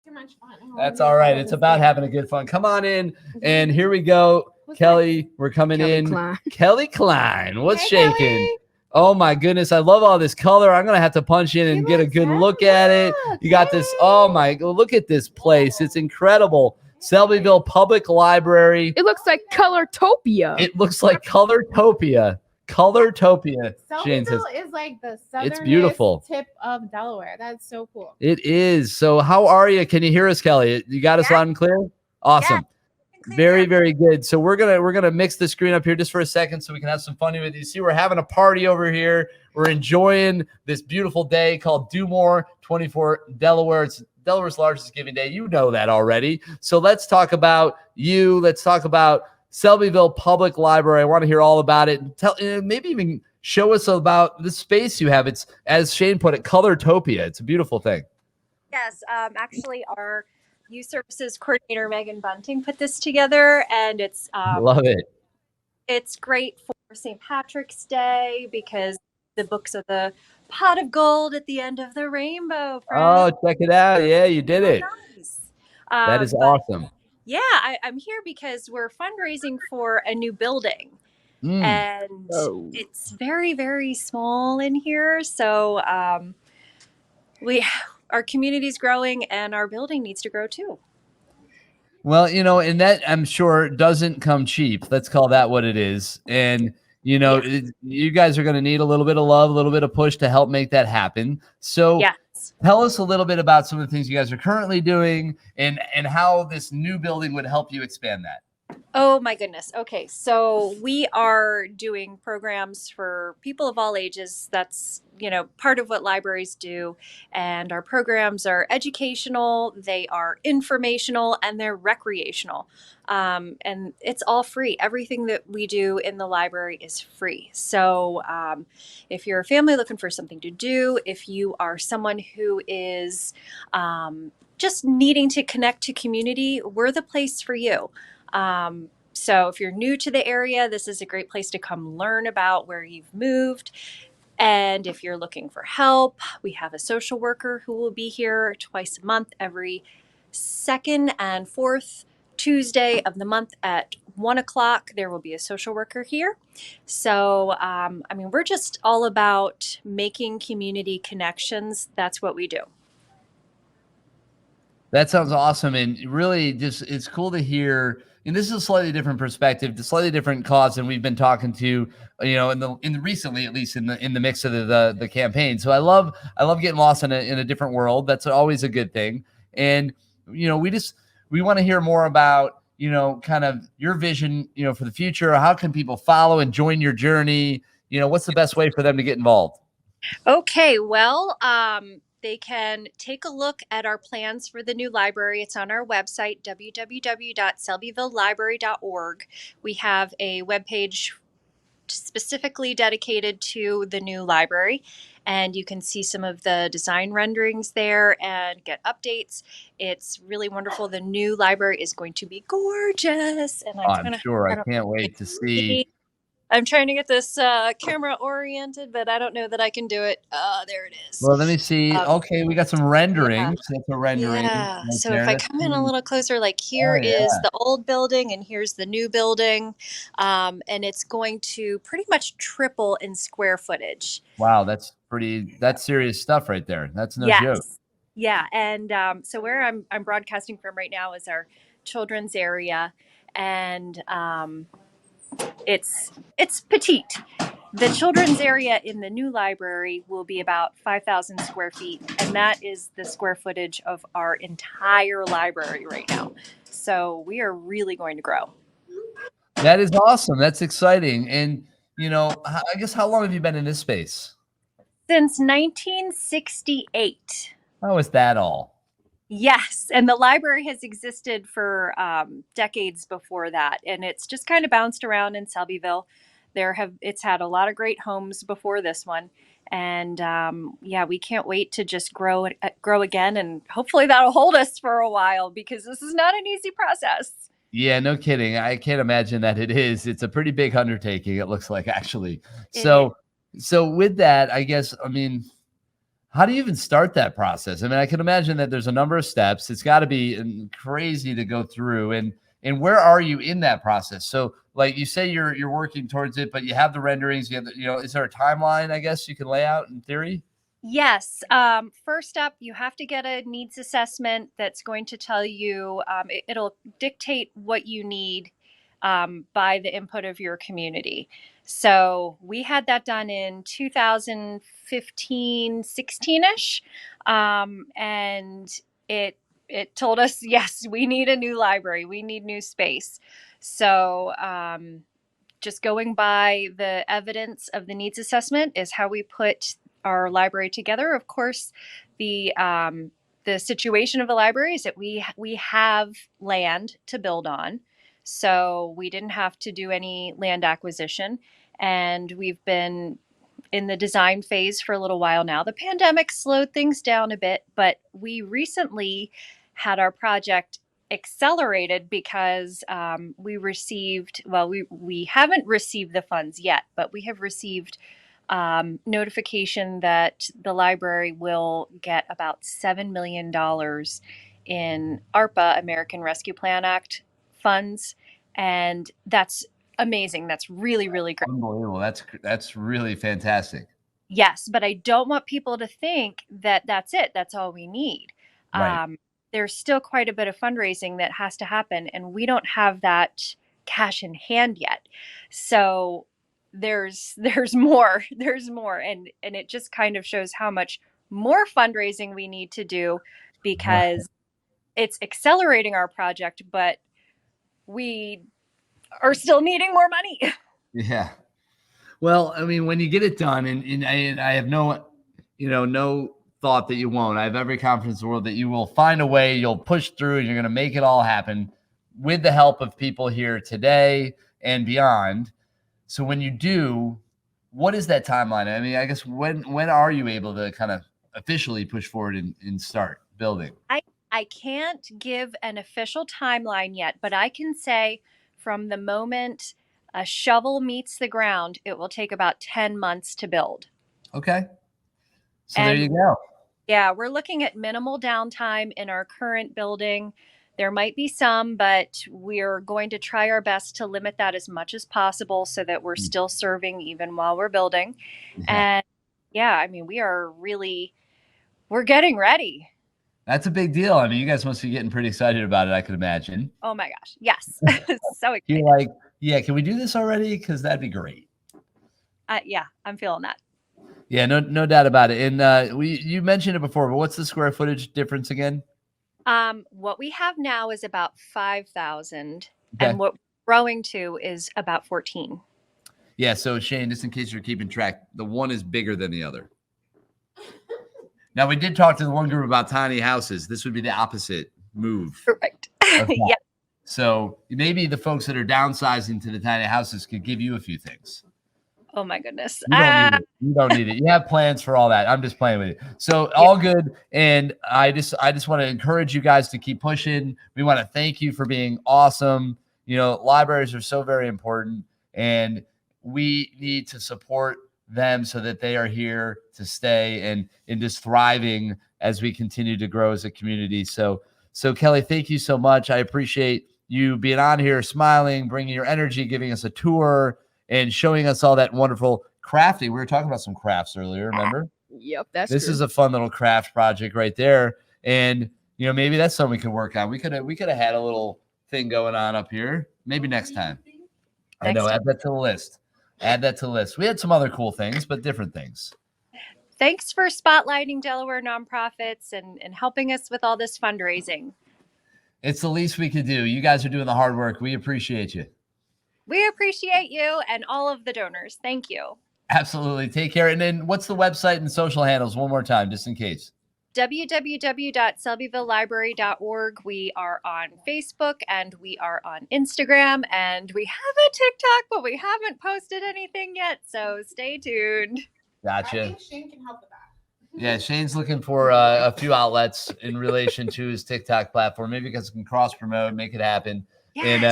Too much fun. That's all right. It's about having a good fun. Come on in, and here we go. Kelly, we're coming in. Klein. Kelly Klein, what's Hey, shaking? Kelly. Oh my goodness, I love all this color. I'm gonna have to punch in and get a good look at it. You got this. Oh my, look at this place. It's incredible. Selbyville Public Library. It looks like Colortopia. It looks like Colortopia. Colortopia. Shane says Selbyville is like the southern beautiful. tip of Delaware. That's so cool. it is. So how are you? Can you hear us, Kelly? You got us loud and clear? Awesome. Very, very good. So we're gonna mix the screen up here just for a second so we can have some fun with you. See, we're having a party over here. We're enjoying this beautiful day called Do More 24 Delaware. It's Delaware's largest giving day. You know that already. So let's talk about you. Let's talk about Selbyville Public Library. I want to hear all about it. Tell, maybe even show us about the space you have. It's, as Shane put it, Colortopia. It's a beautiful thing. Yes, actually, our youth services coordinator Megan Bunting put this together, and it's Love it. It's great for St. Patrick's Day because the books are the pot of gold at the end of the rainbow. Oh, check it out. Yeah, you did it. Nice. That is awesome. Yeah, I'm here because we're fundraising for a new building. Mm. And it's very, very small in here. So our community's growing and our building needs to grow too. Well, you know, and that I'm sure doesn't come cheap. Let's call that what it is. And, you know, you guys are going to need a little bit of love, a little bit of push to help make that happen. So tell us a little bit about some of the things you guys are currently doing and how this new building would help you expand that. Oh my goodness. Okay. So we are doing programs for people of all ages. That's, you know, part of what libraries do. And our programs are educational, they are informational, and they're recreational. And it's all free. Everything that we do in the library is free. So if you're a family looking for something to do, if you are someone who is just needing to connect to community, we're the place for you. So if you're new to the area, this is a great place to come learn about where you've moved. And if you're looking for help, we have a social worker who will be here twice a month, every second and fourth Tuesday of the month at 1 o'clock. There will be a social worker here. So, I mean, we're just all about making community connections. That's what we do. That sounds awesome. And really just, it's cool to hear. And this is a slightly different perspective, a slightly different cause than we've been talking to, you know, in the recently, at least in the mix of the campaign. So I love getting lost in a different world. That's always a good thing. And, you know, we want to hear more about, you know, kind of your vision, you know, for the future. How can people follow and join your journey? You know, what's the best way for them to get involved? Okay, well, they can take a look at our plans for the new library. It's on our website, www.selbyvillelibrary.org. We have a webpage specifically dedicated to the new library, and you can see some of the design renderings there and get updates. It's really wonderful. The new library is going to be gorgeous, and I'm sure. I can't wait to see. I'm trying to get this camera oriented, but I don't know that I can do it. There it is. Well, let me see. Okay, we got some renderings. Yeah. That's a rendering. Yeah. Right so there. If I come in a little closer, like here is the old building and here's the new building. And it's going to pretty much triple in square footage. Wow, that's serious stuff right there. That's no joke. Yeah. And so where I'm broadcasting from right now is our children's area. And it's petite. The children's area in the new library will be about 5,000 square feet, and that is the square footage of our entire library right now. So we are really going to grow. That is awesome. That's exciting. And, you know, I guess how long have you been in this space? Since 1968. Oh, is that all? Yes, and the library has existed for decades before that, and it's just kind of bounced around in Selbyville. It's had a lot of great homes before this one, and we can't wait to just grow again, and hopefully that'll hold us for a while because this is not an easy process. Yeah, no kidding. I can't imagine that it is. It's a pretty big undertaking. It looks like actually. So with that, I guess, I mean, How do you even start that process? I mean, I can imagine that there's a number of steps. It's got to be crazy to go through. And where are you in that process? So, like you say, you're working towards it, but you have the renderings. You have is there a timeline? I guess you can lay out in theory. Yes. First up, you have to get a needs assessment that's going to tell you, it'll dictate what you need by the input of your community. So we had that done in 2015, 16-ish. And it told us, yes, we need a new library. We need new space. So just going by the evidence of the needs assessment is how we put our library together. Of course, the situation of the library is that we have land to build on, so we didn't have to do any land acquisition, and we've been in the design phase for a little while now. The pandemic slowed things down a bit, but we recently had our project accelerated because we haven't received the funds yet, but we have received notification that the library will get about $7 million in ARPA, American Rescue Plan Act funds. And that's amazing. That's really, really great. Unbelievable. That's really fantastic. Yes, but I don't want people to think that that's it. That's all we need. Right. There's still quite a bit of fundraising that has to happen, and we don't have that cash in hand yet. So there's more, and it just kind of shows how much more fundraising we need to do, because it's accelerating our project, but we are still needing more money. Yeah. Well, I mean, when you get it done, and I have no thought that you won't. I have every confidence in the world that you will find a way, you'll push through, and you're going to make it all happen with the help of people here today and beyond. So when you do, what is that timeline? I mean, I guess when are you able to kind of officially push forward and start building? I can't give an official timeline yet, but I can say from the moment a shovel meets the ground, it will take about 10 months to build. Okay. So there you go. Yeah, we're looking at minimal downtime in our current building. There might be some, but we're going to try our best to limit that as much as possible so that we're still serving even while we're building. Yeah. And yeah, I mean, we're getting ready. That's a big deal. I mean, you guys must be getting pretty excited about it, I could imagine. Oh my gosh. Yes. So excited. You're like, yeah, can we do this already? Because that'd be great. Yeah, I'm feeling that. Yeah, no doubt about it. And you mentioned it before, but what's the square footage difference again? What we have now is about 5,000, okay. And what we're growing to is about 14. Yeah, so Shane, just in case you're keeping track, the one is bigger than the other. Now, we did talk to the one group about tiny houses. This would be the opposite move. Correct. Yeah. So maybe the folks that are downsizing to the tiny houses could give you a few things. Oh my goodness. You don't need it. You have plans for all that. I'm just playing with it. So all good. And I just want to encourage you guys to keep pushing. We want to thank you for being awesome. You know, libraries are so very important, and we need to support them so that they are here to stay and just thriving as we continue to grow as a community. So Kelly, thank you so much. I appreciate you being on here, smiling, bringing your energy, giving us a tour, and showing us all that wonderful crafting. We were talking about some crafts earlier, remember? Yep, this is a fun little craft project right there. And you know, maybe that's something we could work on. We could have had a little thing going on up here. Maybe next time. I know, add that to the list. Add that to the list. We had some other cool things, but different things. Thanks for spotlighting Delaware nonprofits and helping us with all this fundraising. It's the least we could do. You guys are doing the hard work. We appreciate you. We appreciate you and all of the donors. Thank you. Absolutely. Take care. And then what's the website and social handles one more time, just in case? www.selbyvillelibrary.org. We are on Facebook and we are on Instagram and we have a TikTok, but we haven't posted anything yet. So stay tuned. Gotcha. I think Shane can help with that. Yeah, Shane's looking for a few outlets in relation to his TikTok platform. Maybe you guys can cross promote, make it happen. Yes. And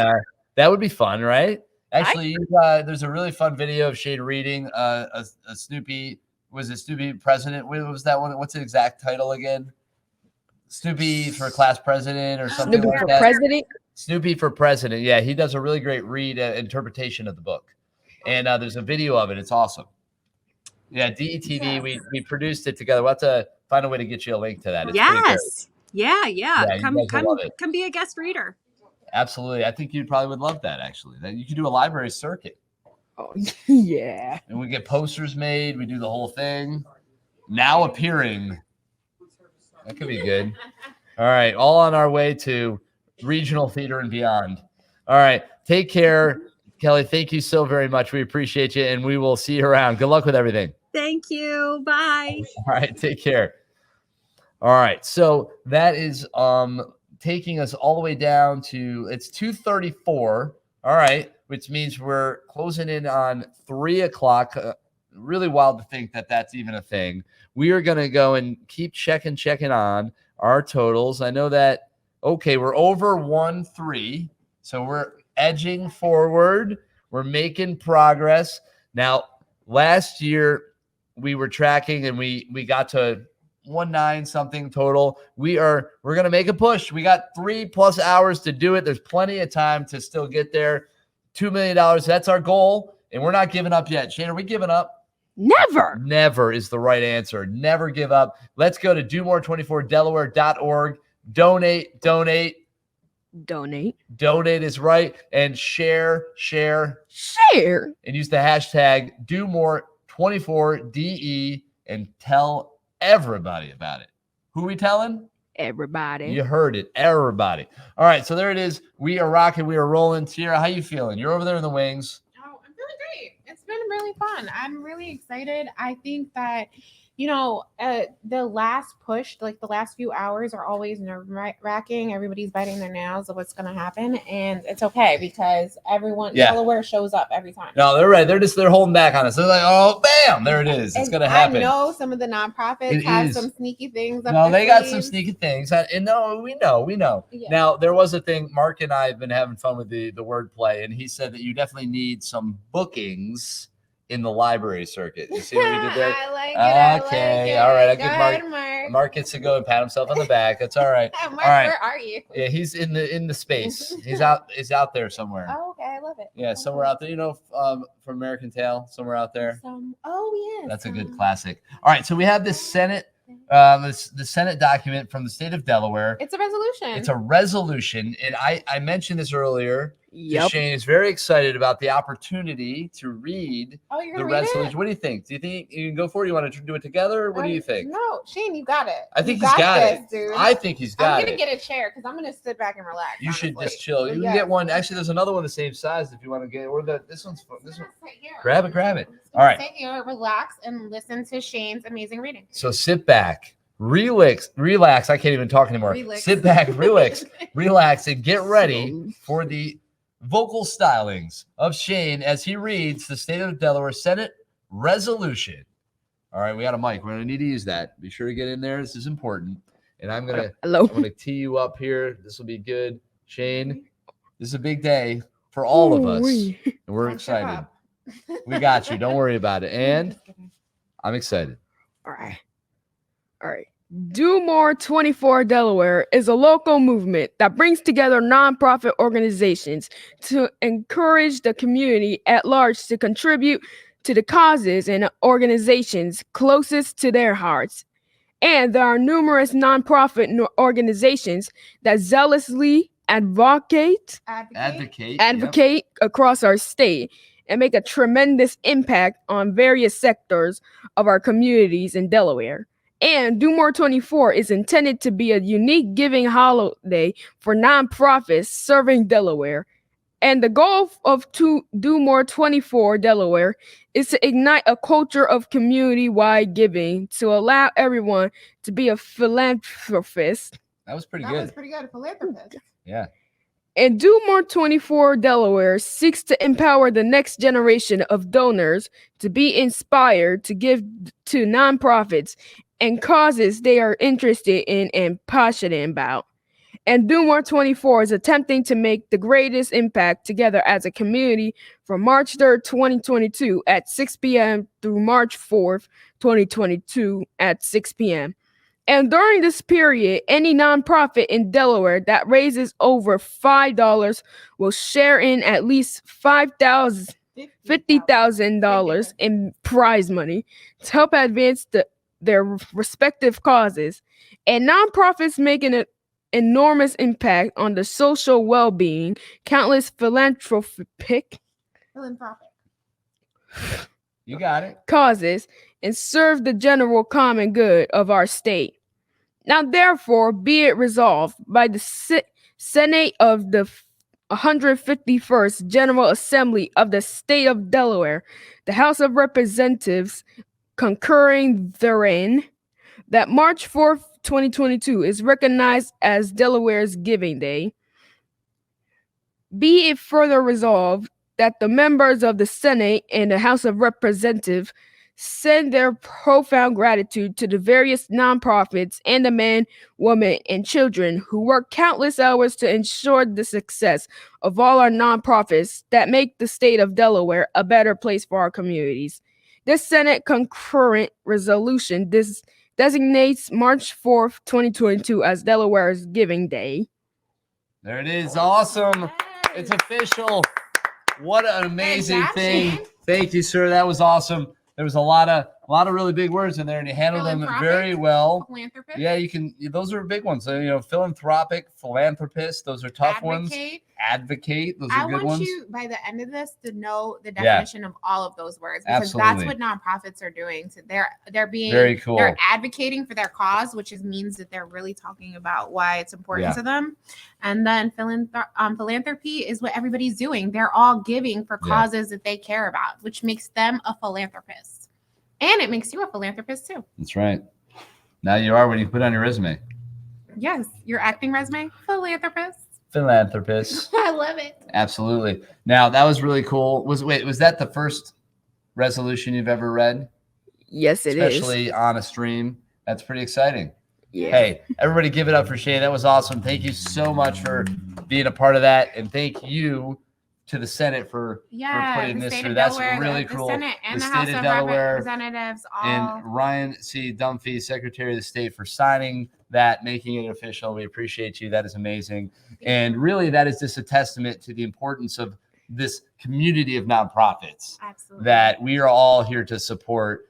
that would be fun, right? Actually, there's a really fun video of Shane reading a Snoopy was it Snoopy president? What was that one? What's the exact title again? Snoopy for class president or something Snoopy like for that. president. Snoopy for president. Yeah, he does a really great read interpretation of the book, and there's a video of it. It's awesome. Yeah, DETV. We produced it together. We'll have to find a way to get you a link to that. It's pretty great. Yeah. Yeah, you guys will love it. Come be a guest reader. Absolutely. I think you probably would love that, actually. That you could do a library circuit. Oh, yeah. And we get posters made. We do the whole thing. Now appearing. That could be good. All right. All on our way to regional theater and beyond. All right. Take care. Kelly, thank you so very much. We appreciate you, and we will see you around. Good luck with everything. Thank you. Bye. All right. Take care. All right. So that is taking us all the way down to, it's 2:34. All right. Which means we're closing in on 3 o'clock. Really wild to think that that's even a thing. We are going to go and keep checking on our totals. I know that, okay, we're over 1-3. So we're edging forward. We're making progress. Now, last year we were tracking and we got to 1-9 something total. We're going to make a push. We got 3+ hours to do it. There's plenty of time to still get there. $2 million. That's our goal. And we're not giving up yet. Shane, are we giving up? Never. Never is the right answer. Never give up. Let's go to domore24delaware.org. Donate. Donate. Donate is right. And share. Share. And use the hashtag DoMore24DE and tell everybody about it. Who are we telling? Everybody. You heard it. Everybody. All right. So there it is. We are rocking. We are rolling. Sierra, how you feeling? You're over there in the wings. Oh, I'm feeling great. It's been really fun. I'm really excited. I think that, the last push, like the last few hours are always nerve-wracking. Everybody's biting their nails of what's going to happen. And it's okay because everyone, Delaware shows up every time. No, they're right. They're holding back on us. They're like, oh, bam, there it is. It's going to happen. I know some of the nonprofits have some sneaky things. No, they got some sneaky things. And no, we know. Yeah. Now, there was a thing, Mark and I have been having fun with the wordplay, and he said that you definitely need some bookings in the library circuit. You see what we did there? I like it. Okay. All right. Good, Mark. Mark gets to go and pat himself on the back. That's all right. Mark, all right. Where are you? Yeah, he's in the space. He's out there somewhere. Oh, okay. I love it. Yeah, somewhere out there. From American Tail, somewhere out there. Yeah. That's a good classic. All right, so we have this Senate, the Senate document from the state of Delaware. It's a resolution. It's a resolution, and I mentioned this earlier. Yep. Shane is very excited about the opportunity to read the resolution. What do you think? Do you think you can go for it? You want to do it together? Or what do you think? No, Shane, you got it. I think he's got it, dude. I think he's got it. I'm gonna get a chair because I'm gonna sit back and relax. You should just chill. You can get one. Actually, there's another one the same size if you want to get. Or this one's fun. This one. Right here. Grab it. All right. Sit here, relax, and listen to Shane's amazing reading. So sit back. Relax. I can't even talk anymore. Sit back, relax, and get ready for the vocal stylings of Shane as he reads the State of Delaware Senate resolution. All right, we got a mic. We're gonna need to use that. Be sure to get in there. This is important. And I'm gonna tee you up here. This will be good. Shane, this is a big day for all of us. And we're excited. We got you. Don't worry about it. And I'm excited. All right. Do More 24 Delaware is a local movement that brings together nonprofit organizations to encourage the community at large to contribute to the causes and organizations closest to their hearts. And there are numerous nonprofit organizations that zealously advocate across our state and make a tremendous impact on various sectors of our communities in Delaware. And Do More 24 is intended to be a unique giving holiday for nonprofits serving Delaware. And the goal of Do More 24 Delaware is to ignite a culture of community-wide giving to allow everyone to be a philanthropist. That was pretty good. That was pretty good. A philanthropist. Yeah. And Do More 24 Delaware seeks to empower the next generation of donors to be inspired to give to nonprofits and causes they are interested in and passionate about. And Do More 24 is attempting to make the greatest impact together as a community from March 3rd, 2022 at 6 p.m. through March 4th, 2022 at 6 p.m. And during this period, any nonprofit in Delaware that raises over $5 will share in at least $50,000 in prize money to help advance their respective causes. And nonprofits make an enormous impact on the social well-being, countless philanthropic You got it. causes, and serve the general common good of our state. Now, therefore, be it resolved by the Senate of the 151st General Assembly of the State of Delaware, the House of Representatives concurring therein, that March 4th, 2022 is recognized as Delaware's Giving Day. Be it further resolved that the members of the Senate and the House of Representatives send their profound gratitude to the various nonprofits and the men, women, and children who work countless hours to ensure the success of all our nonprofits that make the state of Delaware a better place for our communities. This Senate concurrent resolution designates March 4th, 2022 as Delaware's Giving Day. There it is. Awesome. It's official. What an amazing thing. Thank you, sir. That was awesome. There was a lot of really big words in there, and you handled them very well. Philanthropist. Yeah, you can. Those are big ones. So, philanthropic, philanthropist. Those are tough ones. Advocate. Those are good ones. I want you, by the end of this, to know the definition of all of those words, because that's what nonprofits are doing. So they're being very cool. They're advocating for their cause, which means that they're really talking about why it's important to them. And then philanthropy is what everybody's doing. They're all giving for causes that they care about, which makes them a philanthropist. And it makes you a philanthropist too. That's right. Now you are when you put on your resume. Yes, your acting resume, philanthropist. I love it. Absolutely. Now that was really cool. Was that the first resolution you've ever read? Yes, it is. Especially on a stream. That's pretty exciting. Yeah. Hey, everybody give it up for Shane. That was awesome. Thank you so much for being a part of that. And thank you to the Senate for putting this through. That's really cool. The Senate and the state House of of Delaware Representatives all. and Ryan C. Dunphy, Secretary of the State, for signing that, making it official. We appreciate you. That is amazing. And really, that is just a testament to the importance of this community of nonprofits that we are all here to support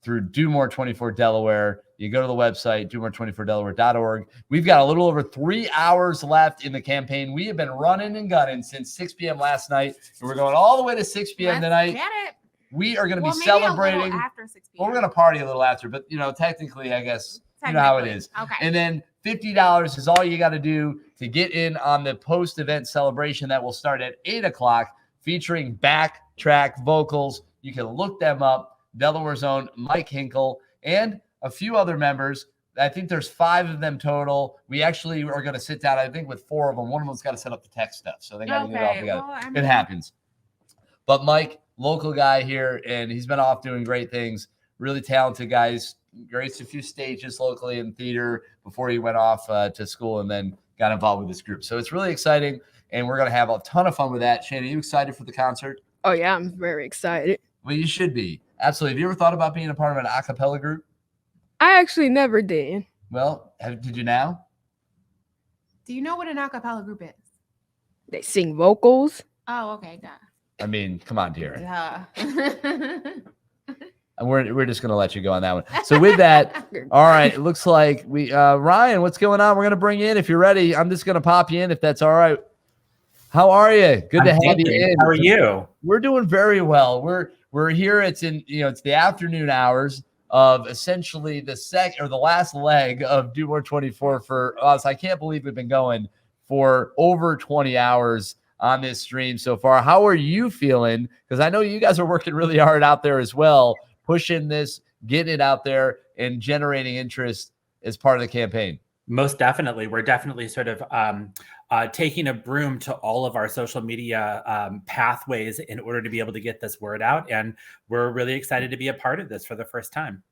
through Do More 24 Delaware. You go to the website, domore24delaware.org. We've got a little over 3 hours left in the campaign. We have been running and gunning since 6 p.m. last night, and we're going all the way to 6 p.m. tonight. Get it. We are going to be celebrating. After 6 p.m. Well, we're going to party a little after, but technically, I guess you know how it is. Okay. And then $50 is all you got to do to get in on the post-event celebration that will start at 8 o'clock, featuring backtrack vocals. You can look them up. Delaware's own Mike Hinkle and a few other members. I think there's 5 of them total. We actually are going to sit down, I think, with 4 of them. One of them's got to set up the tech stuff, so they got to get it all together. Well, it happens. But Mike, local guy here, and he's been off doing great things. Really talented guys. Graced a few stages locally in theater before he went off to school and then got involved with this group. So it's really exciting, and we're going to have a ton of fun with that. Shane, are you excited for the concert? Oh, yeah, I'm very excited. Well, you should be. Absolutely. Have you ever thought about being a part of an a cappella group? I actually never did. Well, did you now? Do you know what an a cappella group is? They sing vocals. Oh, okay. Duh. I mean, come on, dear. Yeah. And we're just gonna let you go on that one. So with that, all right, it looks like we Ryan, what's going on? We're gonna bring you in if you're ready. I'm just gonna pop you in if that's all right. How are you? Good to have you in. How are you? We're doing very well. We're here. It's it's the afternoon hours of essentially the last leg of Do More 24 for us. I can't believe we've been going for over 20 hours on this stream so far. How are you feeling? Because I know you guys are working really hard out there as well, pushing this, getting it out there, and generating interest as part of the campaign. Most definitely. We're definitely sort of taking a broom to all of our social media pathways in order to be able to get this word out. And we're really excited to be a part of this for the first time.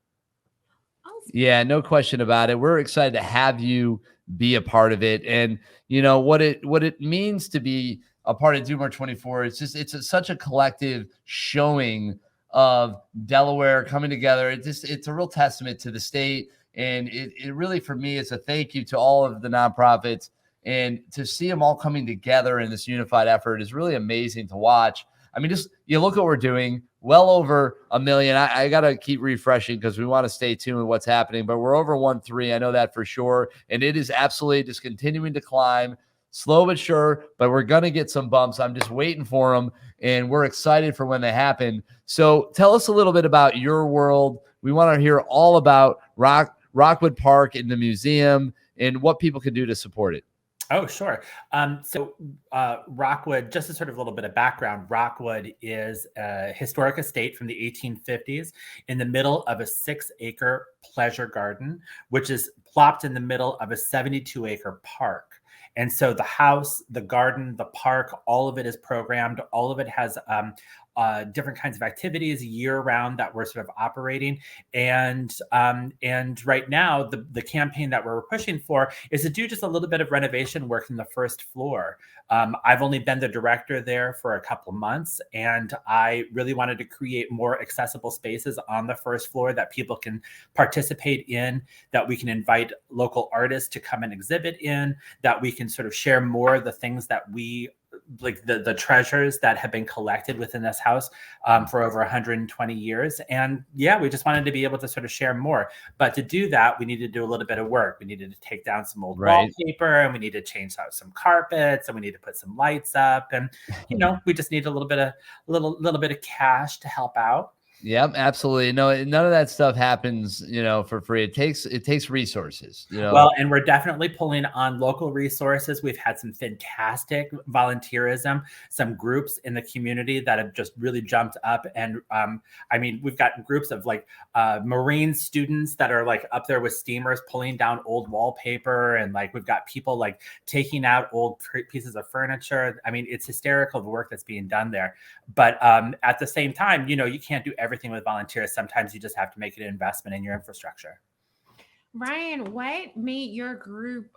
Yeah, no question about it. We're excited to have you be a part of it. And you know what it means to be a part of Do More 24. It's such a collective showing of Delaware coming together. It's a real testament to the state. And it really, for me, it's a thank you to all of the nonprofits, and to see them all coming together in this unified effort is really amazing to watch. I mean, just you look at what we're doing, well over 1 million. I got to keep refreshing because we want to stay tuned with what's happening, but we're over 1.3. I know that for sure. And it is absolutely just continuing to climb, slow but sure, but we're going to get some bumps. I'm just waiting for them, and we're excited for when they happen. So tell us a little bit about your world. We want to hear all about Rockwood Park and the museum and what people can do to support it. Oh, sure. So Rockwood, just a sort of little bit of background, Rockwood is a historic estate from the 1850s in the middle of a 6-acre pleasure garden, which is plopped in the middle of a 72-acre park. And so the house, the garden, the park, all of it is programmed. All of it has different kinds of activities year round that we're sort of operating. And right now, the campaign that we're pushing for is to do just a little bit of renovation work in the first floor. I've only been the director there for a couple of months, and I really wanted to create more accessible spaces on the first floor that people can participate in, that we can invite local artists to come and exhibit in, that we can sort of share more of the things that we like, the treasures that have been collected within this house for over 120 years. And yeah, we just wanted to be able to sort of share more. But to do that, we needed to do a little bit of work. We needed to take down some old wallpaper, and we need to change out some carpets, and we need to put some lights up. And, you know, we just need a little bit of cash to help out. Yep, absolutely. No, none of that stuff happens, you know, for free. It takes resources, you know. Well, and we're definitely pulling on local resources. We've had some fantastic volunteerism, some groups in the community that have just really jumped up. And I mean, we've got groups of like Marine students that are like up there with steamers pulling down old wallpaper, and like we've got people like taking out old pieces of furniture. I mean, it's hysterical the work that's being done there. But at the same time, you know, you can't do everything with volunteers. Sometimes you just have to make an investment in your infrastructure. Ryan, what made your group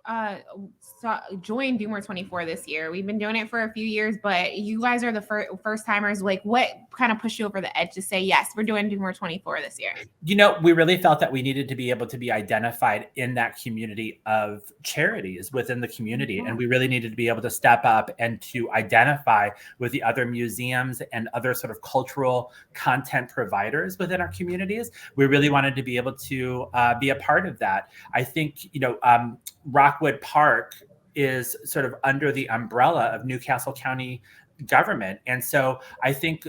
join Do More 24 this year? We've been doing it for a few years, but you guys are the first timers. Like, what kind of pushed you over the edge to say, yes, we're doing Do More 24 this year? You know, we really felt that we needed to be able to be identified in that community of charities within the community. And we really needed to be able to step up and to identify with the other museums and other sort of cultural content providers within our communities. We really wanted to be able to be a part of that. I think, you know, Rockwood Park is sort of under the umbrella of Newcastle County government. And so I think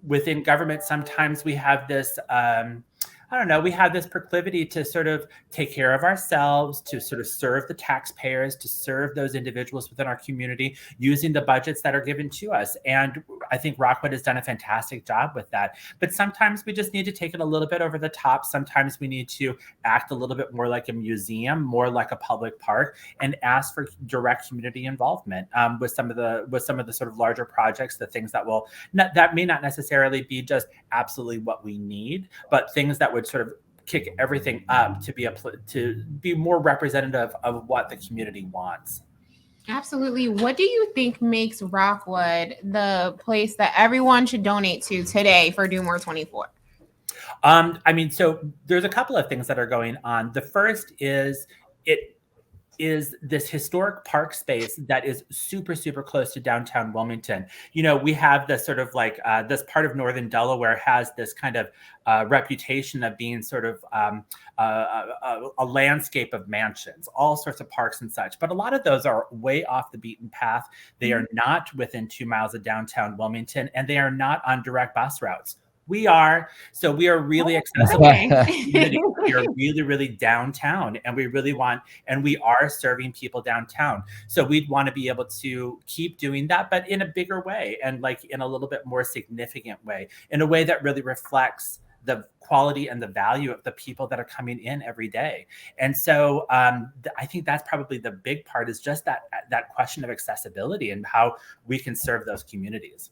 within government, sometimes we have this, I don't know, we have this proclivity to sort of take care of ourselves, to sort of serve the taxpayers, to serve those individuals within our community using the budgets that are given to us. And I think Rockwood has done a fantastic job with that. But sometimes we just need to take it a little bit over the top. Sometimes we need to act a little bit more like a museum, more like a public park, and ask for direct community involvement with some of the sort of larger projects, the things that that may not necessarily be just absolutely what we need, but things that would sort of kick everything up to be more representative of what the community wants. Absolutely. What do you think makes Rockwood the place that everyone should donate to today for Do More 24? I mean, so there's a couple of things that are going on. The first is it is this historic park space that is super, super close to downtown Wilmington. You know, we have this sort of like this part of northern Delaware has this kind of reputation of being sort of a landscape of mansions, all sorts of parks and such. But a lot of those are way off the beaten path. They are not within 2 miles of downtown Wilmington, and they are not on direct bus routes. We are. So we are really accessible. We are really, really downtown, and we really want, and we are serving people downtown. So we'd want to be able to keep doing that, but in a bigger way, and like in a little bit more significant way, in a way that really reflects the quality and the value of the people that are coming in every day. And so I think that's probably the big part, is just that question of accessibility and how we can serve those communities.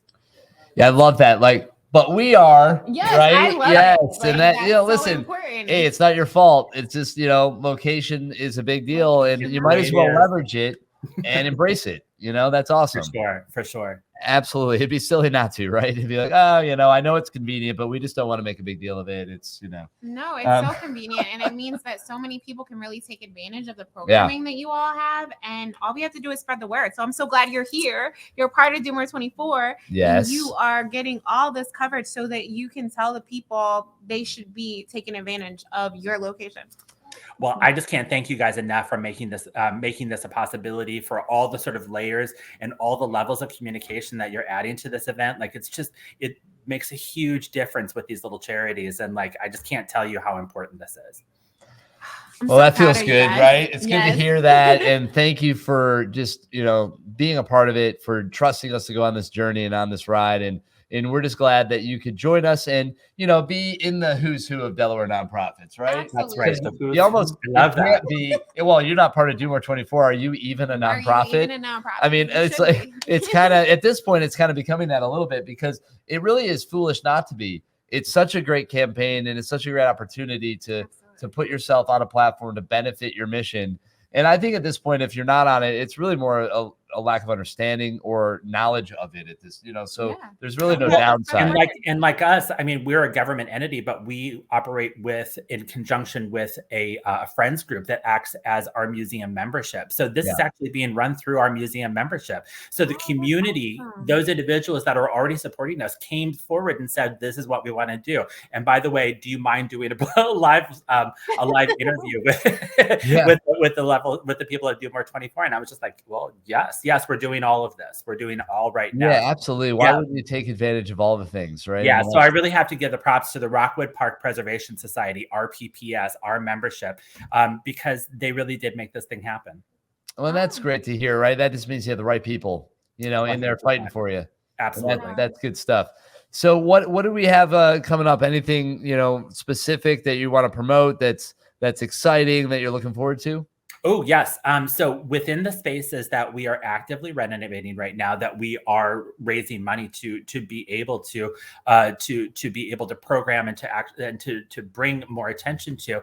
Yeah, I love that. Like, but we are. Yes, right. I love yes, it. and that that's you know, so listen. important. Hey, it's not your fault. It's just location is a big deal, and you might as well It is. leverage it and embrace it. That's awesome. For sure. Absolutely. It'd be silly not to, right? It'd be like, oh, I know it's convenient, but we just don't want to make a big deal of it. It's, No, it's so convenient. And it means that so many people can really take advantage of the programming that you all have. And all we have to do is spread the word. So I'm so glad you're here. You're part of Do More 24. Yes. And you are getting all this coverage so that you can tell the people they should be taking advantage of your location. Well, I just can't thank you guys enough for making this a possibility, for all the sort of layers and all the levels of communication that you're adding to this event. Like, it makes a huge difference with these little charities. And I just can't tell you how important this is. Well, that feels good, right? It's good to hear that. And thank you for just, being a part of it, for trusting us to go on this journey and on this ride. And we're just glad that you could join us and, be in the who's who of Delaware nonprofits, right? Absolutely. That's right. You almost love that. Well, you're not part of Do More 24. Are you even a nonprofit? Are you even a nonprofit? I mean, it's like, it's kind of, at this point, it's kind of becoming that a little bit, because it really is foolish not to be. It's such a great campaign, and it's such a great opportunity to put yourself on a platform to benefit your mission. And I think at this point, if you're not on it, it's really more a lack of understanding or knowledge of it at this, so there's really no downside. And like us, I mean, we're a government entity, but we operate in conjunction with a friends group that acts as our museum membership. So this is actually being run through our museum membership. So the community, those individuals that are already supporting us, came forward and said, this is what we want to do. And by the way, do you mind doing a live interview with the people at Do More 24? And I was just like, well, yes, we're doing all of this. We're doing it all right now. Yeah, absolutely. Why wouldn't you take advantage of all the things, right? Yeah, so I really have to give the props to the Rockwood Park Preservation Society, RPPS, our membership, because they really did make this thing happen. Well, that's great to hear, right? That just means you have the right people, in there fighting for you. Absolutely. That's good stuff. So what do we have coming up? Anything, specific that you want to promote that's exciting that you're looking forward to? Oh, yes. So within the spaces that we are actively renovating right now, that we are raising money to be able to be able to program and to bring more attention to,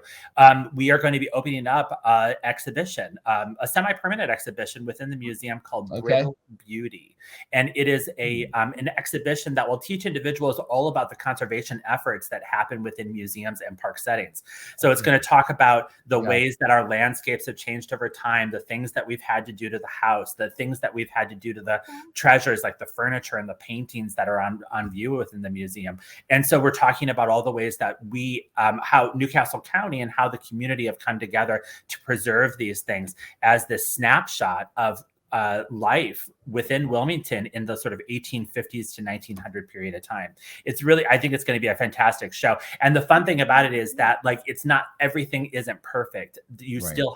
we are going to be opening up an exhibition, a semi-permanent exhibition within the museum called Brittle Beauty. And it is an exhibition that will teach individuals all about the conservation efforts that happen within museums and park settings. So it's going to talk about the ways that our landscapes have changed over time, the things that we've had to do to the house, the things that we've had to do to the treasures, like the furniture and the paintings that are on view within the museum. And so we're talking about all the ways that how Newcastle County and how the community have come together to preserve these things as this snapshot of life within Wilmington in the sort of 1850s to 1900 period of time. I think it's going to be a fantastic show. And the fun thing about it is that it's not, everything isn't perfect. You still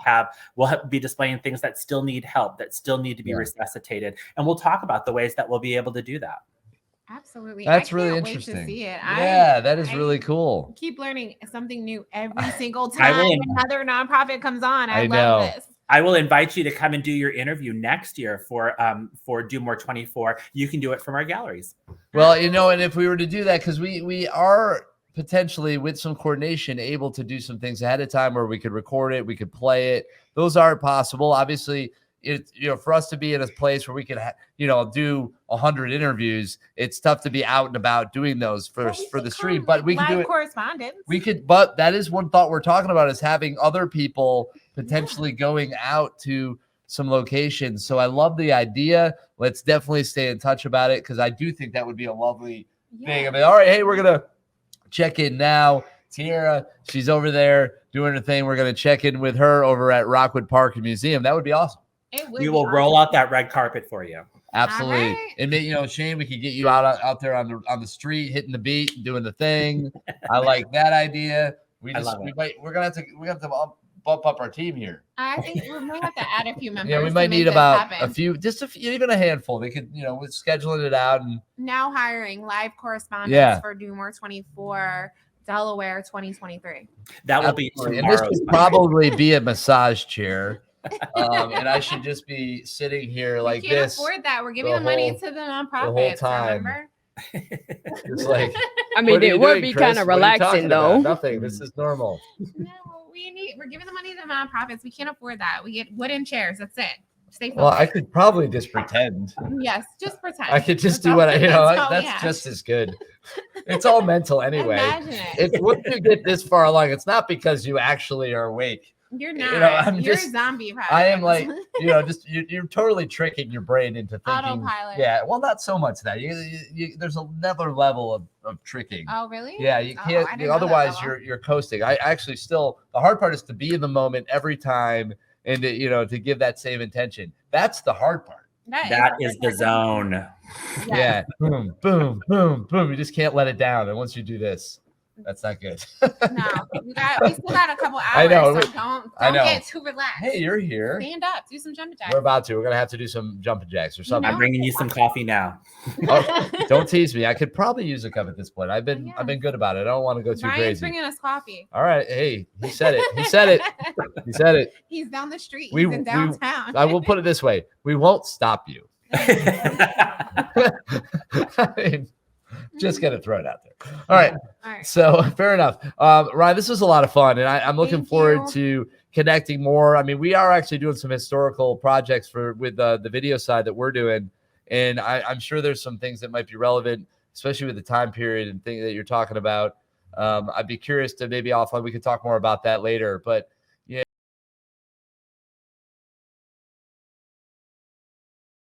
we'll be displaying things that still need help, that still need to be resuscitated. And we'll talk about the ways that we'll be able to do that. Absolutely. That's really interesting. Wait to see it. That is really cool. Keep learning something new every single time another nonprofit comes on. I love this. I will invite you to come and do your interview next year for Do More 24. You can do it from our galleries. Well, and if we were to do that, because we are potentially, with some coordination, able to do some things ahead of time where we could record it, we could play it. Those aren't possible. Obviously, for us to be in a place where we could, do 100 interviews, it's tough to be out and about doing those for the stream. But we can do it. Correspondence. But that is one thought we're talking about, is having other people potentially going out to some locations. So I love the idea. Let's definitely stay in touch about it, because I do think that would be a lovely thing. I mean, all right, hey, we're gonna check in now. Tiara, she's over there doing her thing. We're gonna check in with her over at Rockwood Park and Museum. That would be awesome. We will roll out that red carpet for you. Absolutely. Right. And Shane, we could get you out there on the street, hitting the beat, doing the thing. I like that idea. We're gonna have to bump up our team here. I think we might have to add a few members. Yeah, we might need about a few, even a handful. They could, with scheduling it out. And now hiring live correspondents for Do More 24 Delaware 2023. That will be tomorrow. And this would probably be a massage chair. And I should just be sitting here like this. We can't afford that. We're giving the money to the nonprofits. The whole time. Remember? It's like, I mean, what are it you would doing, be Chris? kind of What are you relaxing talking though. about? Nothing. This is normal. No, we're giving the money to nonprofits. We can't afford that. We get wooden chairs. That's it. Stay focused. Well, I could probably just pretend. Yes, just pretend. I could just That's do all- what I, that's all we that's have. just as good. It's all mental anyway. Imagine it. It's once you get this far along, it's not because you actually are awake. You're You not. know, I'm You're just- a zombie. I am Pilot. like, just you're totally tricking your brain into thinking. Autopilot. Yeah, well, not so much that there's another level of tricking. Oh, really? Yeah, you Oh, can't. I didn't know that Otherwise, level. you're coasting. I actually still the hard part is to be in the moment every time and to give that same intention. That's the hard part. That is the zone. Yeah, boom, boom, boom, boom. You just can't let it down. And once you do this, that's not good. No, we still got a couple hours. I know. So don't I know. get too relaxed. Hey, you're here. Stand up. Do some jumping jacks. We're about to. We're gonna have to do some jumping jacks or something. I'm bringing you some coffee now. Oh, don't tease me. I could probably use a cup at this point. I've been Yeah. I've been good about it. I don't want to go too Ryan's crazy. bringing us coffee. All right. Hey, he said it. He said it. He said it. He's down the street. We- He's in we- downtown. I will put it this way: we won't stop you. I mean, just gonna throw it out there. All right. All right. So fair enough. Ryan, this was a lot of fun, and I'm looking Thank forward you. to connecting more. I mean, we are actually doing some historical projects with the video side that we're doing, and I'm sure there's some things that might be relevant, especially with the time period and things that you're talking about. I'd be curious to maybe offline we could talk more about that later. But